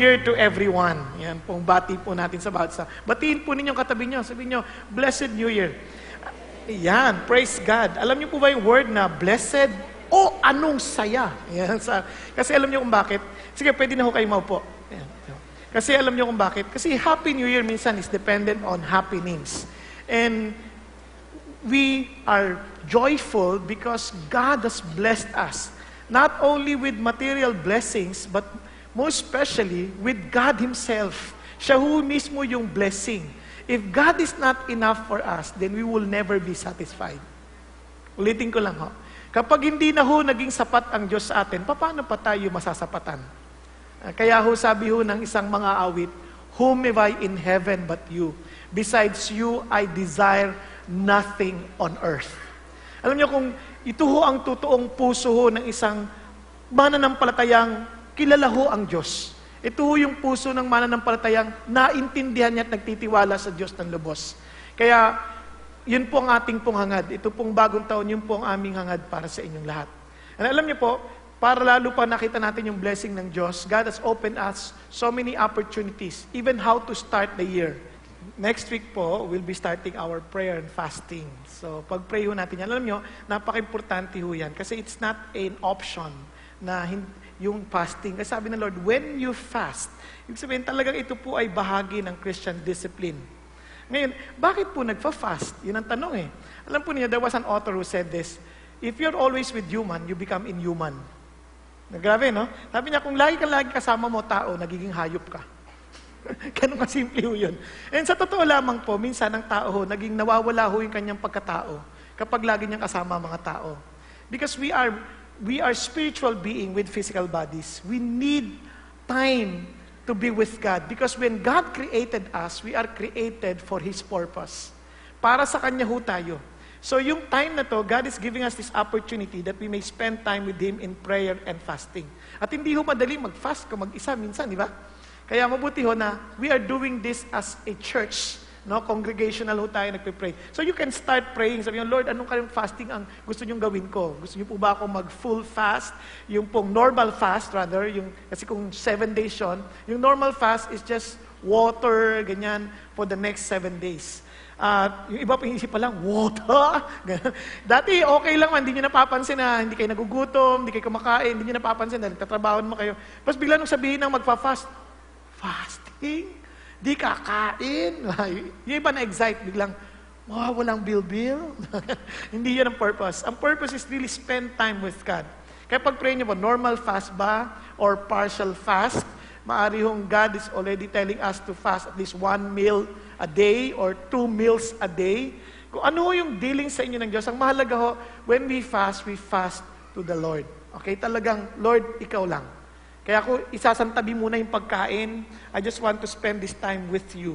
Year to everyone. Yan pong bati po natin sa bawat isa. Batiin po ninyong katabi nyo. Sabihin nyo, Blessed New Year. Yan, praise God. Alam niyo po ba yung word na blessed? O anong saya? Yan, kasi alam niyo kung bakit. Sige, pwede na ho kayo maupo. Yan. Kasi alam niyo kung bakit. Kasi Happy New Year minsan is dependent on happenings. And we are joyful because God has blessed us. Not only with material blessings, but most especially with God Himself. Siya ho mismo yung blessing. If God is not enough for us, then we will never be satisfied. Ulitin ko lang ho. Kapag hindi na ho naging sapat ang Diyos sa atin, paano pa tayo masasapatan? Kaya ho sabi ho ng isang mga awit, Whom have I in heaven but you? Besides you, I desire nothing on earth. Alam niyo kung ito ho ang totoong puso ho ng isang mananampalatayang kilala ho ang Diyos. Ito ho yung puso ng mananampalatayang naintindihan niya at nagtitiwala sa Diyos ng lubos. Kaya, yun po ang ating pong hangad. Ito pong bagong taon, yun po ang aming hangad para sa inyong lahat. And alam niyo po, para lalo pa nakita natin yung blessing ng Diyos, God has opened us so many opportunities, even how to start the year. Next week po, we'll be starting our prayer and fasting. So, pag-pray ho natin yan. Alam nyo, napaka-importante ho yan. Kasi it's not an option na yung fasting. Kasi sabi ng Lord, when you fast, ibig sabihin talagang ito po ay bahagi ng Christian discipline. Ngayon, bakit po nagfa-fast? Yun ang tanong eh. Alam po niyo, there was an author who said this, if you're always with human, you become inhuman. Grabe, no? Sabi niya, kung lagi kasama mo tao, nagiging hayop ka. Ganun kasimple ho yun. And sa totoo lamang po, minsan ang tao ho, naging nawawala ho yung kanyang pagkatao kapag lagi niyang kasama mga tao. Because we are spiritual being with physical bodies. We need time to be with God. Because when God created us, we are created for His purpose. Para sa Kanya ho tayo. So yung time na to, God is giving us this opportunity that we may spend time with Him in prayer and fasting. At hindi ho madali mag-fast kung mag-isa minsan, di ba? Kaya mabuti ho na we are doing this as a church. No? Congregational ho tayo nagpe-pray. So you can start praying. Sabi nyo, Lord, anong kayong fasting ang gusto nyong gawin ko? Gusto nyo po ba ako mag-full fast? Yung pong normal fast, rather, kasi kung 7 days yun, yung normal fast is just water, ganyan, for the next 7 days. Yung iba pa isip pa lang, water? Dati okay lang man, hindi nyo napapansin na hindi kayo nagugutom, hindi kayo kumakain, hindi nyo napapansin na nagtatrabahoan mo kayo. Tapos bigla nung sabihin ng magfa-fast, fasting? Di kakain? Yung iba na-excite, biglang, wow, walang bill-bill. Hindi yun ang purpose. Ang purpose is really spend time with God. Kaya pag-pray nyo po, normal fast ba? Or partial fast? Maari hong God is already telling us to fast at least 1 meal a day or 2 meals a day. Kung ano yung dealing sa inyo ng Diyos, ang mahalaga ho, when we fast to the Lord. Okay? Talagang, Lord, ikaw lang. Kaya ako isasantabi muna yung pagkain. I just want to spend this time with you.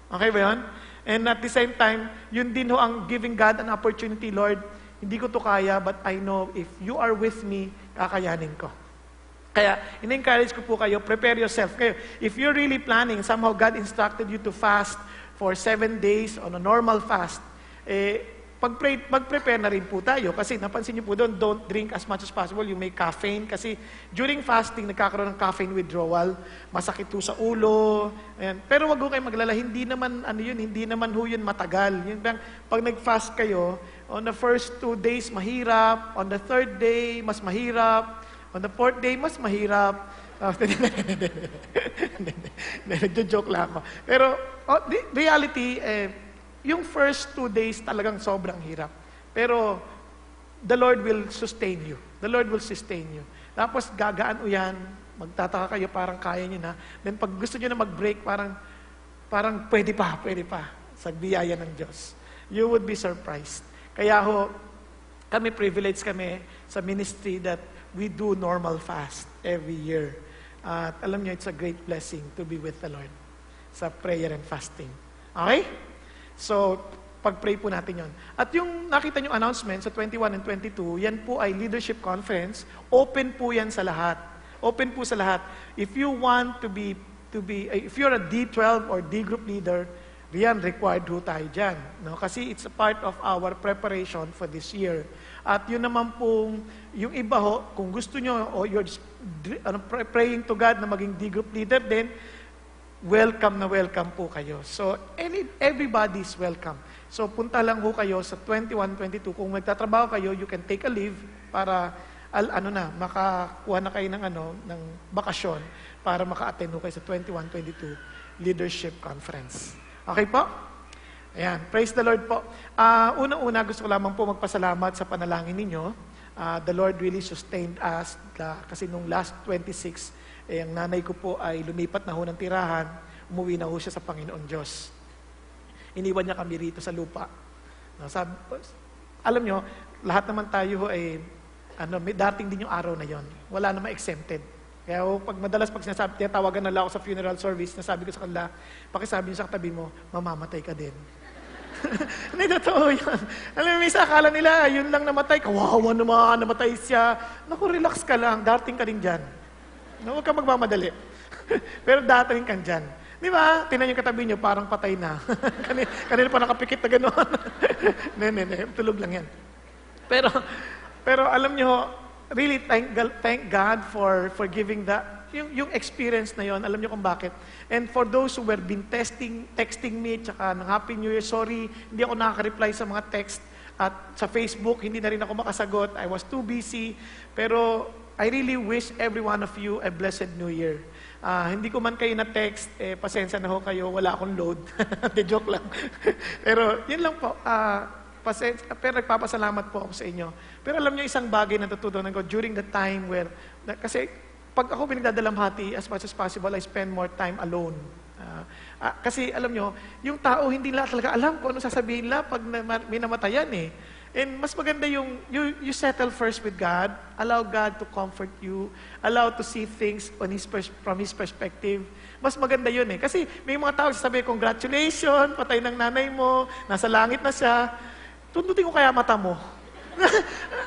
Okay ba yun? And at the same time, yun din ho ang giving God an opportunity, Lord, hindi ko to kaya, but I know if you are with me, kakayanin ko. Kaya, in-encourage ko po kayo, prepare yourself. Kayo, if you're really planning, somehow God instructed you to fast for 7 days on a normal fast, mag-prepare na rin po tayo. Kasi napansin niyo po doon, don't drink as much as possible. You may caffeine. Kasi during fasting, nagkakaroon ng caffeine withdrawal. Masakit po sa ulo. Ayan. Pero wag ho kayo maglala. Hindi naman, hindi naman ho yun matagal. Yun bang, pag nag-fast kayo, on the first 2 days, mahirap. On the 3rd day, mas mahirap. On the 4th day, mas mahirap. Nagjo-joke lang ako. Pero, reality, yung first 2 days talagang sobrang hirap. Pero, the Lord will sustain you. The Lord will sustain you. Tapos, gagaan o yan, magtataka kayo, parang kaya nyo na. Then, pag gusto nyo na mag-break, parang pwede pa, sa biyaya ng Diyos. You would be surprised. Kaya ho, privileged kami sa ministry that we do normal fast every year. At alam nyo, it's a great blessing to be with the Lord sa prayer and fasting. Okay? So, pag-pray po natin yon. At yung nakita nyo announcement sa 21 and 22, yan po ay leadership conference. Open po yan sa lahat. Open po sa lahat. If you want to be if you're a D12 or D group leader, Riyan, required ho tayo dyan. No? Kasi it's a part of our preparation for this year. At yun naman pong, yung iba ho, kung gusto nyo, o you're praying to God na maging D-group leader din, welcome na welcome po kayo. So, everybody is welcome. So, punta lang ho kayo sa 21-22. Kung magtatrabaho kayo, you can take a leave para, makakuha na kayo ng bakasyon para maka-attend ho kayo sa 21-22 Leadership Conference. Okay po? Ayan, praise the Lord po. Una-una, gusto ko lamang po magpasalamat sa panalangin ninyo. The Lord really sustained us kasi nung last 26, ang nanay ko po ay lumipat na ho ng tirahan, umuwi na ho siya sa Panginoon Diyos. Iniwan niya kami rito sa lupa. Alam nyo, lahat naman tayo ay, may dating din yung araw na yon. Wala naman exempted. Kaya pag sinasabi, tinatawagan na lang ako sa funeral service, nasabi ko sa kanila, pakisabi niyo sa katabi mo, mamamatay ka din. Hindi, totoo yun. Alam mo, minsan akala nila, yun lang namatay, kawawa naman, namatay siya. Naku, relax ka lang, dating ka din dyan. Huwag ka magmamadali. Pero dating ka dyan. Di ba? Tingnan yung katabi niyo, parang patay na. Kanina pa nakapikit na gano'n. Hindi, tulog lang yan. Pero alam niyo, really thank God for giving that. Yung experience na yon, alam niyo kung bakit. And for those who were been texting me, tsaka ng Happy New Year, sorry, hindi ako nakaka-reply sa mga text. At sa Facebook, hindi na rin ako makasagot. I was too busy. Pero I really wish every one of you a blessed New Year. Hindi ko man kayo na-text, pasensya na ho kayo, wala akong load. De joke lang. Pero yun lang po. Pero nagpapasalamat po ako sa inyo. Pero alam niyo isang bagay na natutunan ko during the time where, kasi pag ako pinagdadalamhati, as much as possible, I spend more time alone. Kasi alam nyo, yung tao hindi nila talaga alam kung ano sasabihin nila pag may namatayan eh. And mas maganda yung you settle first with God, allow God to comfort you, allow to see things from His perspective. Mas maganda yun eh. Kasi may mga tao sasabi, congratulations, patay ng nanay mo, nasa langit na siya. Tundutin ko kaya mata mo.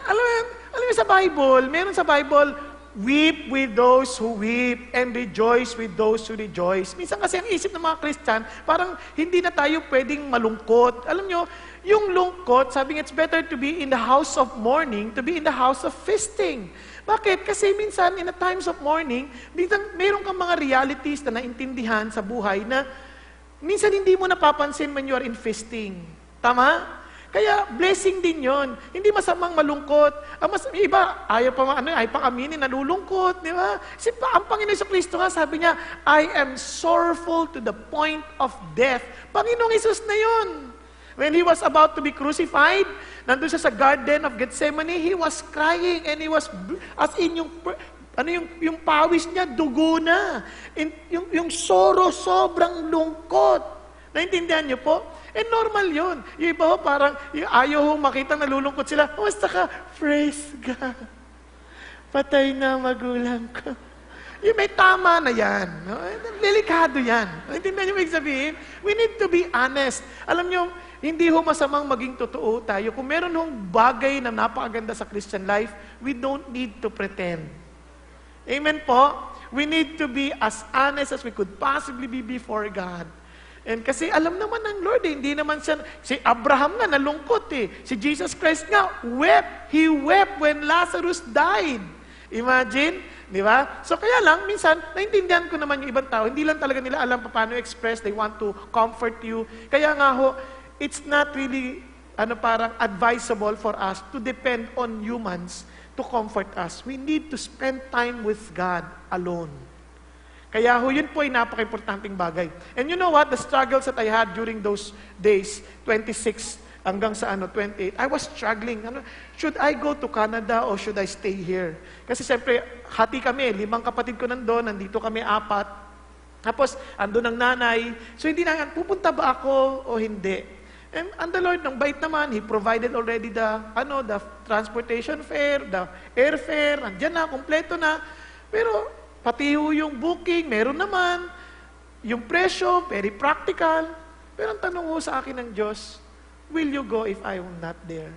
alam mo sa Bible, meron sa Bible, weep with those who weep and rejoice with those who rejoice. Minsan kasi ang isip ng mga Christian, parang hindi na tayo pwedeng malungkot. Alam nyo, yung lungkot, sabi nga, it's better to be in the house of mourning to be in the house of feasting. Bakit? Kasi minsan, in the times of mourning, minsan meron kang mga realities na naintindihan sa buhay na minsan hindi mo napapansin when you are in feasting. Tama? Kaya blessing din yon. Hindi masamang malungkot. Iba, ayaw pa aminin, nalulungkot, di ba? Ang Panginoon sa Kristo nga, sabi niya, I am sorrowful to the point of death. Panginoong Isus na yon. When He was about to be crucified, nandun siya sa Garden of Gethsemane, He was crying and He was, as in yung pawis niya, dugo na. Yung sorrow, sobrang lungkot. Naintindihan niyo po? Normal yun. Yung iba ho, parang ayaw ho makita nalulungkot sila. Basta ka, praise God. Patay na magulang ko. Yung may tama na yan. No? Delikado yan. Naintindihan niyo ibig sabihin? We need to be honest. Alam niyo, hindi ho masamang maging totoo tayo. Kung meron hong bagay na napakaganda sa Christian life, we don't need to pretend. Amen po? We need to be as honest as we could possibly be before God. And kasi alam naman ng Lord, hindi naman siya, si Abraham nga nalungkot eh. Si Jesus Christ nga, wept. He wept when Lazarus died. Imagine, di ba? So kaya lang, minsan, naintindihan ko naman yung ibang tao, hindi lang talaga nila alam paano express, they want to comfort you. Kaya nga ho, it's not really, parang advisable for us to depend on humans to comfort us. We need to spend time with God alone. Kaya ho, yun po ay napaka-importanting bagay. And you know what? The struggles that I had during those days, 26 hanggang sa 28, I was struggling. Should I go to Canada or should I stay here? Kasi siyempre, hati kami, 5 kapatid ko nandito kami 4. Tapos, andun ang nanay. So, hindi na, pupunta ba ako o hindi? And the Lord, ng bait naman, He provided already the transportation fare, the airfare, andyan na, kompleto na. Pero, pati yung booking, meron naman. Yung presyo, very practical. Pero ang tanong sa akin ng Diyos, will you go if I am not there?